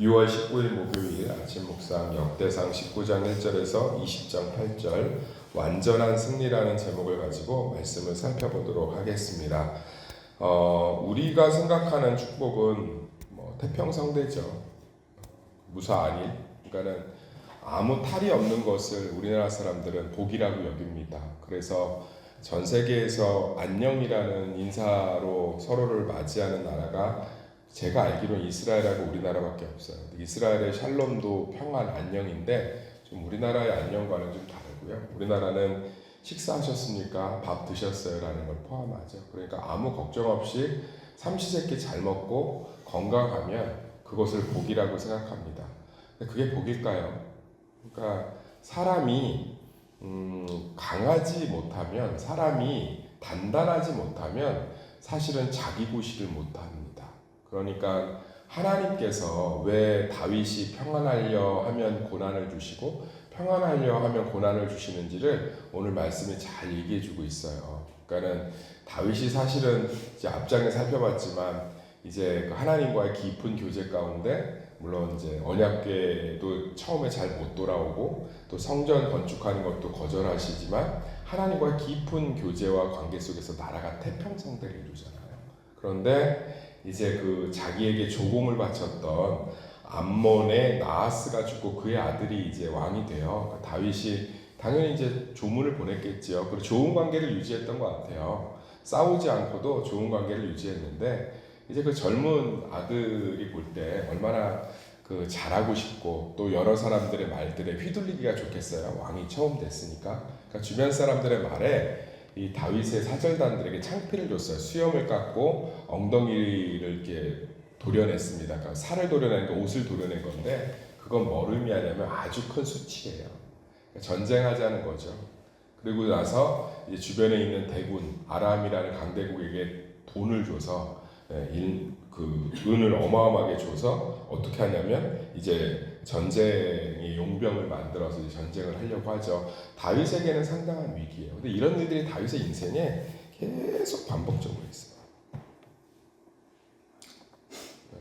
6월 19일 목요일 아침 묵상 역대상 19장 1절에서 20장 8절 완전한 승리라는 제목을 가지고 말씀을 살펴보도록 하겠습니다. 우리가 생각하는 축복은 태평성대죠. 무사안일. 그러니까는 아무 탈이 없는 것을 우리나라 사람들은 복이라고 여깁니다. 그래서 전 세계에서 안녕이라는 인사로 서로를 맞이하는 나라가 제가 알기로는 이스라엘하고 우리나라밖에 없어요. 이스라엘의 샬롬도 평안, 안녕인데 좀 우리나라의 안녕과는 좀 다르고요. 우리나라는 식사하셨습니까? 밥 드셨어요? 라는 걸 포함하죠. 그러니까 아무 걱정 없이 삼시세끼 잘 먹고 건강하면 그것을 복이라고 생각합니다. 근데 그게 복일까요? 그러니까 사람이 강하지 못하면, 사람이 단단하지 못하면 사실은 자기 구실을 못합니다. 그러니까 하나님께서 왜 다윗이 평안하려 하면 고난을 주시고 평안하려 하면 고난을 주시는지를 오늘 말씀이 잘 얘기해주고 있어요. 그러니까는 다윗이 사실은 이제 앞장에 살펴봤지만 이제 그 하나님과의 깊은 교제 가운데 물론 이제 언약궤도 처음에 잘 못 돌아오고 또 성전 건축하는 것도 거절하시지만 하나님과의 깊은 교제와 관계 속에서 나라가 태평성대를 이루잖아요. 그런데 이제 그 자기에게 조공을 바쳤던 암몬의 나하스가 죽고 그의 아들이 이제 왕이 돼요. 다윗이 당연히 이제 조문을 보냈겠지요. 그리고 좋은 관계를 유지했던 것 같아요. 싸우지 않고도 좋은 관계를 유지했는데 이제 그 젊은 아들이 볼 때 얼마나 그 잘하고 싶고 또 여러 사람들의 말들에 휘둘리기가 좋겠어요. 왕이 처음 됐으니까. 그러니까 주변 사람들의 말에 이 다윗의 사절단들에게 창피를 줬어요. 수염을 깎고 엉덩이를 이렇게 도려냈습니다. 그러니까 살을 도려내니까 옷을 도려낸 건데 그건 뭘 의미하냐면 아주 큰 수치예요. 그러니까 전쟁하자는 거죠. 그리고 나서 이제 주변에 있는 대군 아람이라는 강대국에게 돈을 줘서 그 은을 어마어마하게 줘서 어떻게 하냐면 이제 전쟁의 용병을 만들어서 이제 전쟁을 하려고 하죠. 다윗에게는 상당한 위기예요. 근데 이런 일들이 다윗의 인생에 계속 반복적으로 있어요.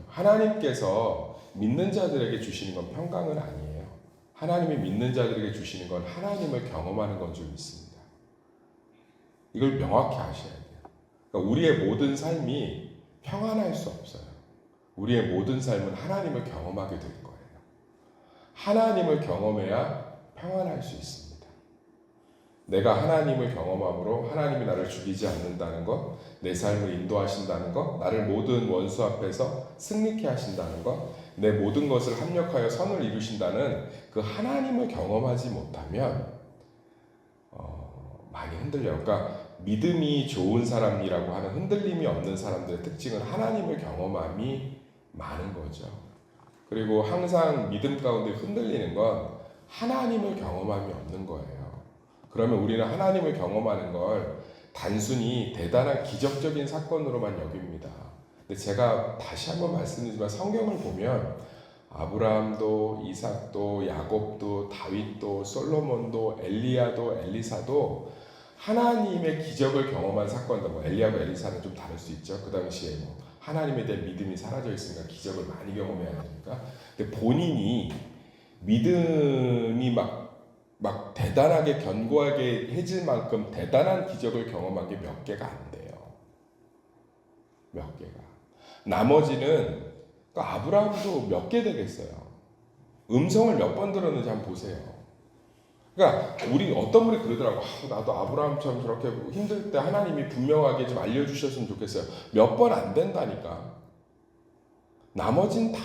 하나님께서 믿는 자들에게 주시는 건 평강은 아니에요. 하나님이 믿는 자들에게 주시는 건 하나님을 경험하는 건 줄 믿습니다. 이걸 명확히 아셔야 돼요. 그러니까 우리의 모든 삶이 평안할 수 없어요. 우리의 모든 삶은 하나님을 경험하게 될 거예요. 하나님을 경험해야 평안할 수 있습니다. 내가 하나님을 경험함으로 하나님이 나를 죽이지 않는다는 것, 내 삶을 인도하신다는 것, 나를 모든 원수 앞에서 승리케 하신다는 것, 내 모든 것을 합력하여 선을 이루신다는 그 하나님을 경험하지 못하면 많이 흔들려요. 그러니까 믿음이 좋은 사람이라고 하는 흔들림이 없는 사람들의 특징은 하나님을 경험함이 많은 거죠. 그리고 항상 믿음 가운데 흔들리는 건 하나님을 경험함이 없는 거예요. 그러면 우리는 하나님을 경험하는 걸 단순히 대단한 기적적인 사건으로만 여깁니다. 근데 제가 다시 한번 말씀드리지만 성경을 보면 아브라함도 이삭도 야곱도 다윗도 솔로몬도 엘리야도 엘리사도 하나님의 기적을 경험한 사건들, 엘리야고 엘리사는 좀 다를 수 있죠. 그 당시에 하나님에 대한 믿음이 사라져 있으니까 기적을 많이 경험해야 되니까. 근데 본인이 믿음이 막 대단하게 견고하게 해질 만큼 대단한 기적을 경험한 게 몇 개가 안 돼요. 몇 개가. 나머지는 그러니까 아브라함도 몇 개 되겠어요. 음성을 몇 번 들었는지 한번 보세요. 그러니까 우리 어떤 분이 그러더라고. 나도 아브라함처럼 저렇게 힘들 때 하나님이 분명하게 좀 알려주셨으면 좋겠어요. 몇 번 안 된다니까. 나머진 다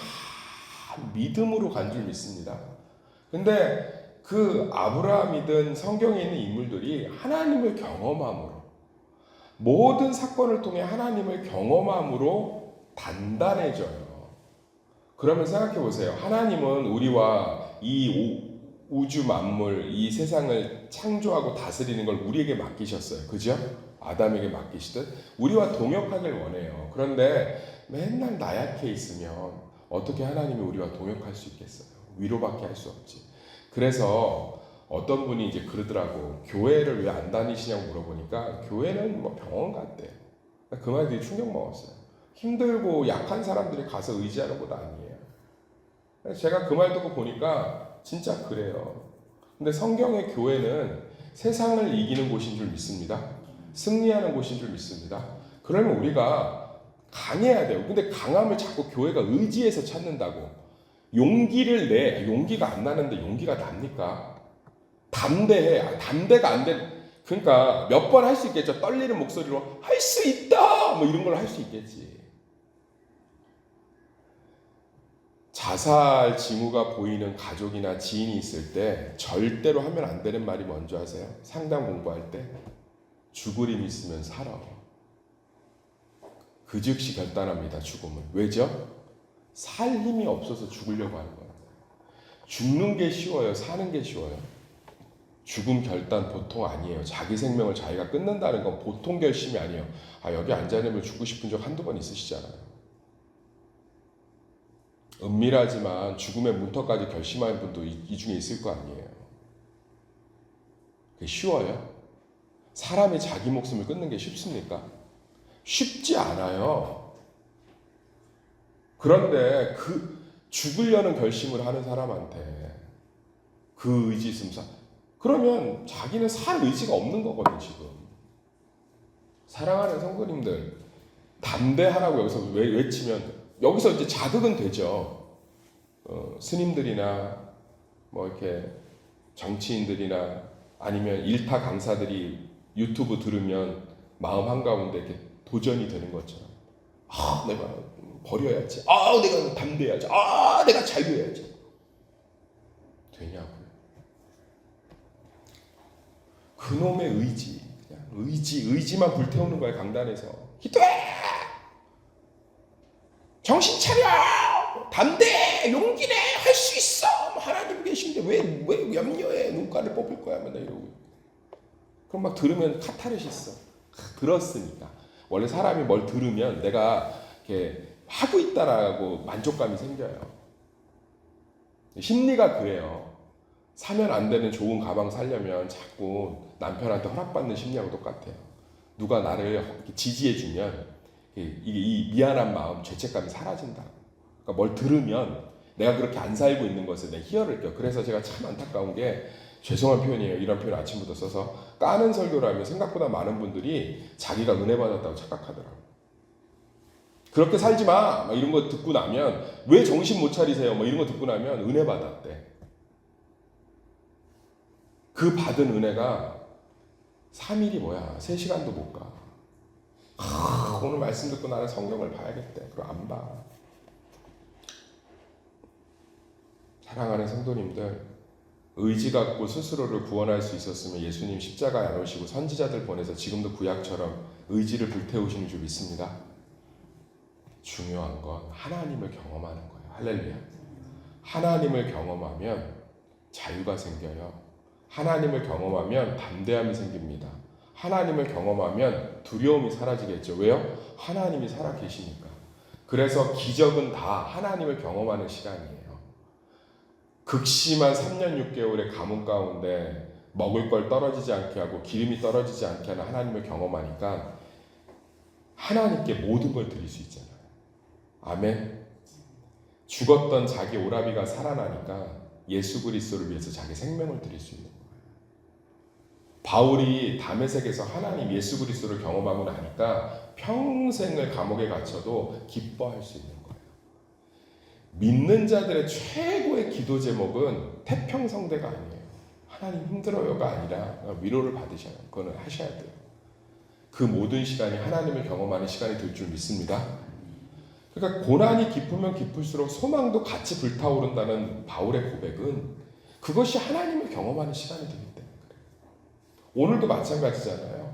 믿음으로 간 줄 믿습니다. 근데 그 아브라함이든 성경에 있는 인물들이 하나님을 경험함으로 모든 사건을 통해 하나님을 경험함으로 단단해져요. 그러면 생각해 보세요. 하나님은 우리와 이 우주 만물, 이 세상을 창조하고 다스리는 걸 우리에게 맡기셨어요. 그죠? 아담에게 맡기시듯 우리와 동역하길 원해요. 그런데 맨날 나약해 있으면 어떻게 하나님이 우리와 동역할 수 있겠어요? 위로밖에 할 수 없지. 그래서 어떤 분이 이제 그러더라고. 교회를 왜 안 다니시냐고 물어보니까 교회는 병원 같대. 그 말이 되게 충격 먹었어요. 힘들고 약한 사람들이 가서 의지하는 것 아니에요. 제가 그 말 듣고 보니까 진짜 그래요. 근데 성경의 교회는 세상을 이기는 곳인 줄 믿습니다. 승리하는 곳인 줄 믿습니다. 그러면 우리가 강해야 돼요. 근데 강함을 자꾸 교회가 의지해서 찾는다고. 용기를 내. 용기가 안 나는데 용기가 납니까? 담대해. 담대가 안 돼. 그러니까 몇 번 할 수 있겠죠. 떨리는 목소리로 할 수 있다. 뭐 이런 걸 할 수 있겠지. 자살 징후가 보이는 가족이나 지인이 있을 때 절대로 하면 안 되는 말이 뭔지 아세요? 상담 공부할 때 죽을 힘 있으면 살아. 그 즉시 결단합니다. 죽음은. 왜죠? 살 힘이 없어서 죽으려고 하는 거예요. 죽는 게 쉬워요? 사는 게 쉬워요? 죽음 결단 보통 아니에요. 자기 생명을 자기가 끊는다는 건 보통 결심이 아니에요. 여기 앉아있는 죽고 싶은 적 한두 번 있으시잖아요. 은밀하지만 죽음의 문턱까지 결심하는 분도 이 중에 있을 거 아니에요. 그게 쉬워요? 사람이 자기 목숨을 끊는 게 쉽습니까? 쉽지 않아요. 그런데 그 죽으려는 결심을 하는 사람한테 그 의지 있으면 그러면 자기는 살 의지가 없는 거거든 지금. 사랑하는 성도님들, 담대하라고 여기서 외치면 여기서 이제 자극은 되죠. 스님들이나 뭐 이렇게 정치인들이나 아니면 일타 강사들이 유튜브 들으면 마음 한가운데 이렇게 도전이 되는 것처럼 내가 버려야지. 내가 담대해야지. 내가 자유해야지. 되냐고요. 그놈의 의지, 그냥 의지만 불태우는 거야. 강단에서 기도해, 정신 차려, 담대, 용기내, 할 수 있어. 하나님 계신데 왜 염려해? 눈가를 뽑을 거야. 맨날 이러고. 그럼 막 들으면 카타르시스. 들었으니까. 원래 사람이 뭘 들으면 내가 이렇게 하고 있다라고 만족감이 생겨요. 심리가 그래요. 사면 안 되는 좋은 가방 사려면 자꾸 남편한테 허락받는 심리하고 똑같아요. 누가 나를 지지해주면 이 미안한 마음, 죄책감이 사라진다고. 그러니까 뭘 들으면 내가 그렇게 안 살고 있는 것에 내 희열을 껴. 그래서 제가 참 안타까운 게, 죄송한 표현이에요. 이런 표현 아침부터 써서, 까는 설교를 하면 생각보다 많은 분들이 자기가 은혜 받았다고 착각하더라고요. 그렇게 살지 마! 막 이런 거 듣고 나면, 왜 정신 못 차리세요? 뭐 이런 거 듣고 나면 은혜 받았대. 그 받은 은혜가 3일이 뭐야? 3시간도 못 가. 오늘 말씀 듣고 나는 성경을 봐야겠대. 그럼 안 봐. 사랑하는 성도님들, 의지 갖고 스스로를 구원할 수 있었으면 예수님 십자가에 안 오시고 선지자들 보내서 지금도 구약처럼 의지를 불태우시는 줄 믿습니다. 중요한 건 하나님을 경험하는 거예요. 할렐루야. 하나님을 경험하면 자유가 생겨요. 하나님을 경험하면 담대함이 생깁니다. 하나님을 경험하면 두려움이 사라지겠죠. 왜요? 하나님이 살아 계시니까. 그래서 기적은 다 하나님을 경험하는 시간이에요. 극심한 3년 6개월의 가뭄 가운데 먹을 걸 떨어지지 않게 하고 기름이 떨어지지 않게 하는 하나님을 경험하니까 하나님께 모든 걸 드릴 수 있잖아요. 아멘. 죽었던 자기 오라비가 살아나니까 예수 그리스도를 위해서 자기 생명을 드릴 수 있는 거예요. 바울이 다메섹에서 하나님 예수 그리스도를 경험하고 나니까 평생을 감옥에 갇혀도 기뻐할 수 있는 거예요. 믿는 자들의 최고의 기도 제목은 태평성대가 아니에요. 하나님 힘들어요가 아니라 위로를 받으셔야 해요. 그거는 하셔야 돼요. 그 모든 시간이 하나님을 경험하는 시간이 될 줄 믿습니다. 그러니까 고난이 깊으면 깊을수록 소망도 같이 불타오른다는 바울의 고백은 그것이 하나님을 경험하는 시간이 되기 때문에 그래요. 오늘도 마찬가지잖아요.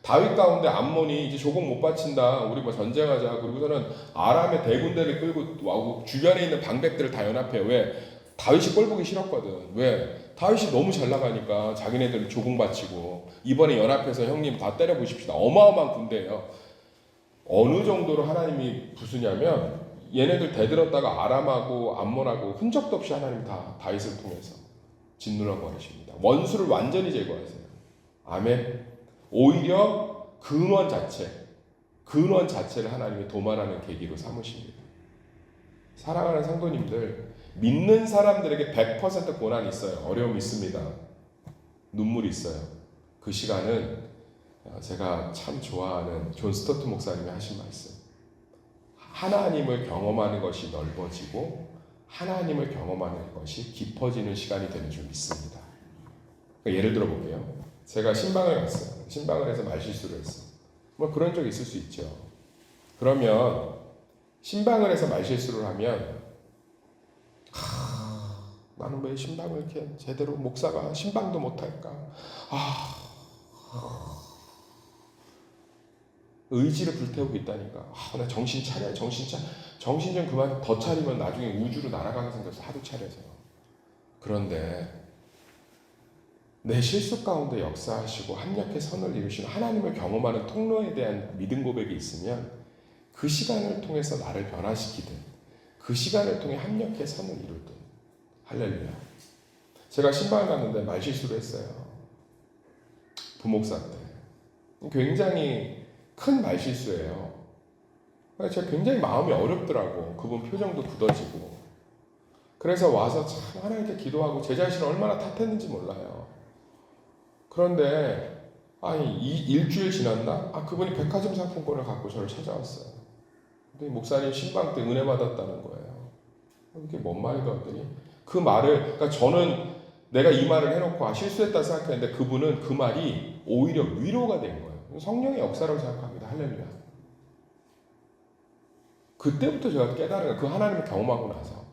다윗 가운데 암몬이 이제 조공 못 바친다. 우리 뭐 전쟁하자. 그리고서는 아람의 대군대를 끌고 와고 주변에 있는 방백들을 다 연합해요. 왜? 다윗이 꼴보기 싫었거든. 왜? 다윗이 너무 잘 나가니까 자기네들 조공 바치고 이번에 연합해서 형님 다 때려보십시다. 어마어마한 군대예요. 어느 정도로 하나님이 부수냐면 얘네들 대들었다가 아람하고 암몬하고 흔적도 없이 하나님 다 다윗을 통해서 짓눌러 버리십니다. 원수를 완전히 제거하세요. 아멘. 오히려 근원 자체를 하나님이 도만하는 계기로 삼으십니다. 사랑하는 성도님들, 믿는 사람들에게 100% 고난이 있어요. 어려움이 있습니다. 눈물이 있어요. 그 시간은 제가 참 좋아하는 존 스토트 목사님이 하신 말씀. 하나님을 경험하는 것이 넓어지고 하나님을 경험하는 것이 깊어지는 시간이 되는 줄 믿습니다. 예를 들어 볼게요. 제가 신방을 갔어요. 신방을 해서 말실수를 했어요. 뭐 그런 적 있을 수 있죠. 그러면 신방을 해서 말실수를 하면 나는 왜 신방을 이렇게 제대로 목사가 신방도 못할까? 의지를 불태우고 있다니까. 나 정신 차려, 정신 좀 그만 더 차리면 나중에 우주로 날아가게 생겨서 하도 차려서. 그런데 내 실수 가운데 역사하시고 합력의 선을 이루시는 하나님을 경험하는 통로에 대한 믿음 고백이 있으면 그 시간을 통해서 나를 변화시키든 그 시간을 통해 합력의 선을 이루든 할렐루야. 제가 신방을 갔는데 말실수를 했어요. 부목사 때. 굉장히 큰 말실수예요. 제가 굉장히 마음이 어렵더라고. 그분 표정도 굳어지고. 그래서 와서 참 하나님께 기도하고 제 자신을 얼마나 탓했는지 몰라요. 그런데 일주일 지났나? 그분이 백화점 상품권을 갖고 저를 찾아왔어요. 근데 목사님 신방 때 은혜 받았다는 거예요. 이게 뭔 말인가 했더니 그 말을, 그러니까 저는 내가 이 말을 해놓고 실수했다 생각했는데 그분은 그 말이 오히려 위로가 된 거예요. 성령의 역사라고 생각합니다. 할렐루야. 그때부터 제가 깨달은 거예요. 그 하나님을 경험하고 나서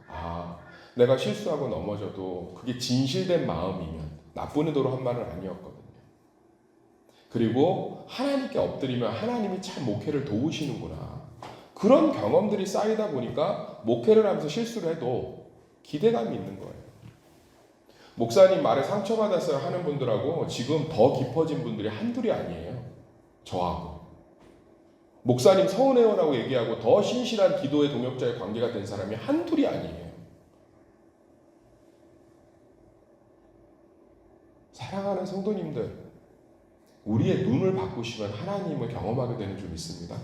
내가 실수하고 넘어져도 그게 진실된 마음이면 나쁜 의도로 한 말은 아니었거든요. 그리고 하나님께 엎드리면 하나님이 참 목회를 도우시는구나. 그런 경험들이 쌓이다 보니까 목회를 하면서 실수를 해도 기대감이 있는 거예요. 목사님 말에 상처받았어요 하는 분들하고 지금 더 깊어진 분들이 한둘이 아니에요. 저하고. 목사님 서운해요라고 얘기하고 더 신실한 기도의 동역자의 관계가 된 사람이 한둘이 아니에요. 사랑하는 성도님들, 우리의 눈을 바꾸시면 하나님을 경험하게 되는 줄 믿습니다.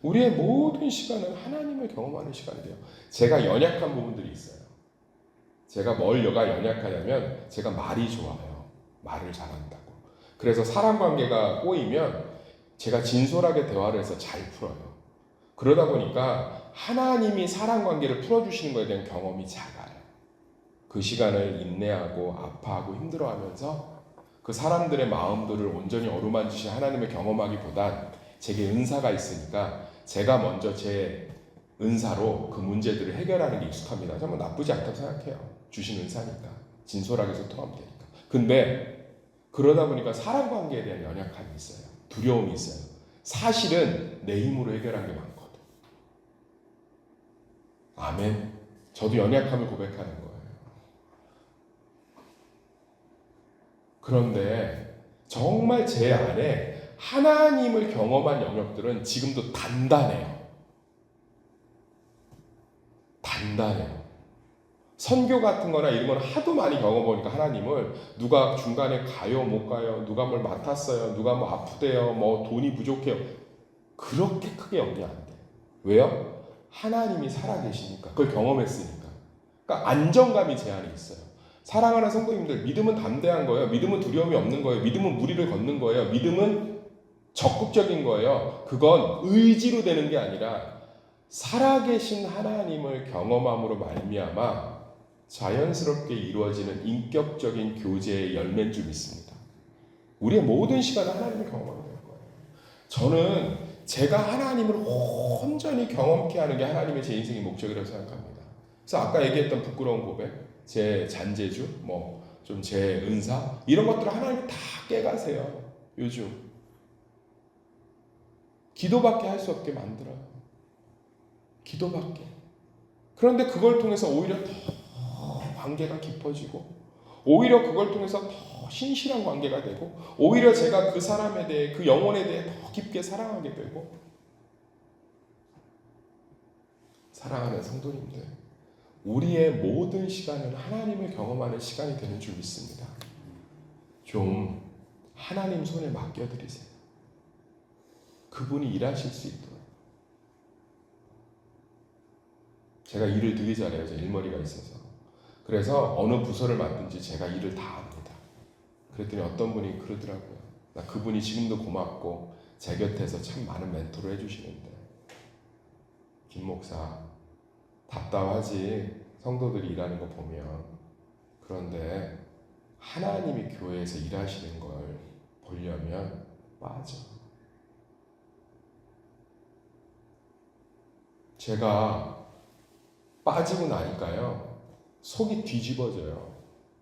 우리의 모든 시간은 하나님을 경험하는 시간이 돼요. 제가 연약한 부분들이 있어요. 제가 뭘가 연약하냐면 제가 말이 좋아요. 말을 잘한다고. 그래서 사람 관계가 꼬이면 제가 진솔하게 대화를 해서 잘 풀어요. 그러다 보니까 하나님이 사람 관계를 풀어주시는 것에 대한 경험이 작아요. 그 시간을 인내하고 아파하고 힘들어하면서 그 사람들의 마음들을 온전히 어루만지신 하나님을 경험하기보단 제게 은사가 있으니까 제가 먼저 제 은사로 그 문제들을 해결하는 게 익숙합니다. 정말 나쁘지 않다고 생각해요. 주신 은사니까. 진솔하게 소통하면 되니까. 근데 그러다 보니까 사람 관계에 대한 연약함이 있어요. 두려움이 있어요. 사실은 내 힘으로 해결한 게 많거든. 아멘. 저도 연약함을 고백하는 거예요. 그런데 정말 제 안에 하나님을 경험한 영역들은 지금도 단단해요. 단단해요. 선교 같은 거나 이런 건 하도 많이 경험해보니까 하나님을 누가 중간에 가요 못 가요, 누가 뭘 맡았어요, 누가 뭐 아프대요, 뭐 돈이 부족해요, 그렇게 크게 염려 안 돼. 왜요? 하나님이 살아계시니까. 그걸 경험했으니까. 그러니까 안정감이 제 안에 있어요. 사랑하는 성도님들, 믿음은 담대한 거예요. 믿음은 두려움이 없는 거예요. 믿음은 무리를 걷는 거예요. 믿음은 적극적인 거예요. 그건 의지로 되는 게 아니라 살아계신 하나님을 경험함으로 말미암아 자연스럽게 이루어지는 인격적인 교제의 열매인 줄 믿습니다. 우리의 모든 시간을 하나님을 경험하게 될 거예요. 저는 제가 하나님을 온전히 경험케 하는 게 하나님의 제 인생의 목적이라고 생각합니다. 그래서 아까 얘기했던 부끄러운 고백, 제 잔재주, 좀 제 은사, 이런 것들을 하나님이 다 깨가세요. 요즘 기도밖에 할 수 없게 만들어요. 기도밖에. 그런데 그걸 통해서 오히려 더 관계가 깊어지고, 오히려 그걸 통해서 더 신실한 관계가 되고, 오히려 제가 그 사람에 대해, 그 영혼에 대해 더 깊게 사랑하게 되고. 사랑하는 성도님들, 우리의 모든 시간은 하나님을 경험하는 시간이 되는 줄 믿습니다. 좀 하나님 손에 맡겨드리세요. 그분이 일하실 수 있도록. 제가 일을 되게 잘해요. 제 일머리가 있어서. 그래서 어느 부서를 맡든지 제가 일을 다 합니다. 그랬더니 어떤 분이 그러더라고요. 나 그분이 지금도 고맙고 제 곁에서 참 많은 멘토를 해주시는데, 김 목사 답답하지, 성도들이 일하는 거 보면. 그런데 하나님이 교회에서 일하시는 걸 보려면 빠져. 제가 빠지고 나니까요, 속이 뒤집어져요.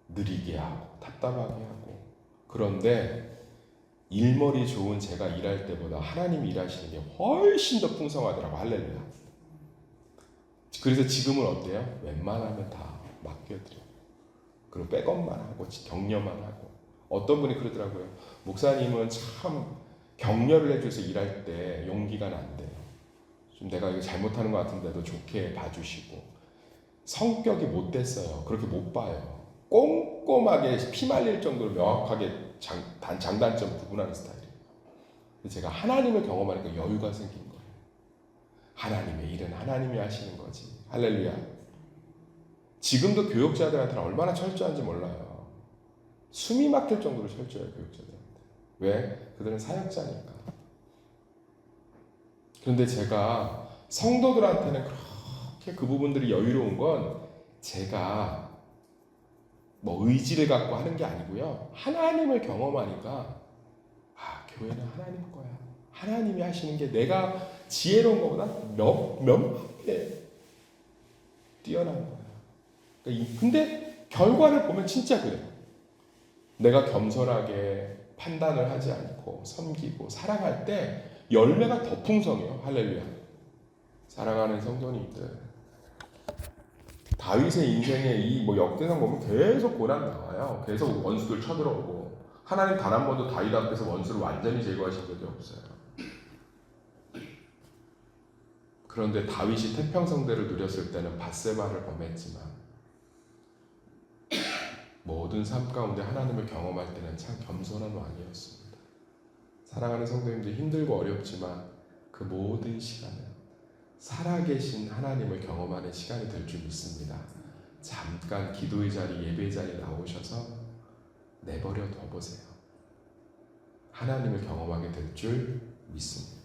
느리게 하고 답답하게 하고. 그런데 일머리 좋은 제가 일할 때보다 하나님이 일하시는 게 훨씬 더 풍성하더라고. 할렐루야. 그래서 지금은 어때요? 웬만하면 다 맡겨드려요. 그리고 백업만 하고 격려만 하고. 어떤 분이 그러더라고요. 목사님은 참 격려를 해줘서 일할 때 용기가 난대요. 좀 내가 이거 잘못하는 것 같은데도 좋게 봐주시고. 성격이 못됐어요. 그렇게 못 봐요. 꼼꼼하게 피말릴 정도로 명확하게 장단점 구분하는 스타일이에요. 제가 하나님을 경험하니까 여유가 생긴 거예요. 하나님의 일은 하나님이 하시는 거지. 할렐루야. 지금도 교육자들한테는 얼마나 철저한지 몰라요. 숨이 막힐 정도로 철저해요, 교육자들한테. 왜? 그들은 사역자니까. 그런데 제가 성도들한테는 그렇게 그 부분들이 여유로운 건 제가 뭐 의지를 갖고 하는 게 아니고요. 하나님을 경험하니까 교회는 하나님 거야. 하나님이 하시는 게 내가 지혜로운 것보다 몇 배 뛰어난 거야. 근데 결과를 보면 진짜 그래요. 내가 겸손하게 판단을 하지 않고 섬기고 사랑할 때 열매가 더 풍성해요. 할렐루야. 사랑하는 성도님들, 다윗의 인생에 이 역대상 보면 계속 고난 나와요. 계속 원수들 쳐들어오고. 하나님 단 한 번도 다윗 앞에서 원수를 완전히 제거하신 적이 없어요. 그런데 다윗이 태평성대를 누렸을 때는 밧세바를 범했지만 모든 삶 가운데 하나님을 경험할 때는 참 겸손한 왕이었습니다. 사랑하는 성도님들, 힘들고 어렵지만 그 모든 시간은 살아계신 하나님을 경험하는 시간이 될 줄 믿습니다. 잠깐 기도의 자리, 예배의 자리에 나오셔서 내버려 둬보세요. 하나님을 경험하게 될 줄 믿습니다.